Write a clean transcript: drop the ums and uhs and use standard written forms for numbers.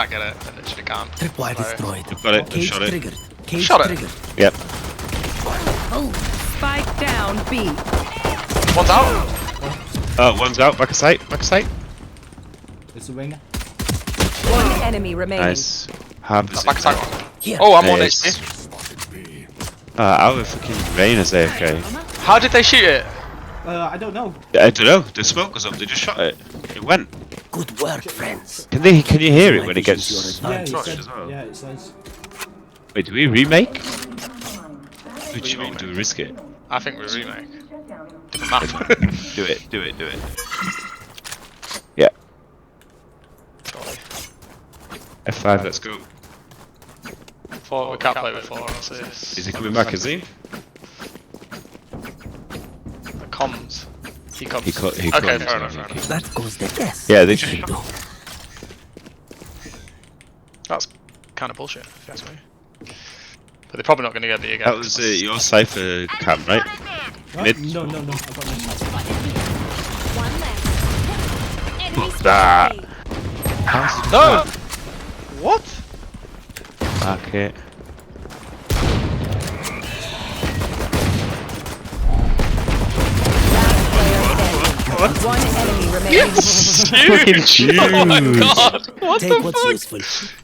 I get it. I literally can't. Tripwire So- destroyed. You've got it. I've Cage shot it. triggered. Cage Shot it. triggered. Yep. Spike down B. One's out. Oh, one's out. Back of sight. Back of sight. It's a winger. One enemy remaining. Nice. Half is Back it. side one. Here. Oh, I'm on Nice. HP. Our fucking Reyna's AFK. How did they shoot it? I don't know. I don't know. The smoke was up. They just shot it. It went. Good work, friends. Can you hear it when it gets? Yeah, it Touched said, as well. yeah, it says. Wait, do we remake? What do you mean? Do we risk it? I think we remake. Different map. Do it. Do it. Do it. Yeah. Surely. F5. Let's go. We can't play with 4 assists. Is he coming back? Is he? The comms. He comes. He okay, comes, fair I enough. think. Fair enough. That goes the test. Yeah, they just. Do. That's kind of bullshit, if you ask me. But they're probably not going to get the again. That was your cipher cam, right? What? Mid. No, no, no. I got no shot. Fuck that. How's No! What? Fuck it. One enemy remaining. Yes! Fucking Shoot! Oh my Jews. god! What Take the what's fuck? useful.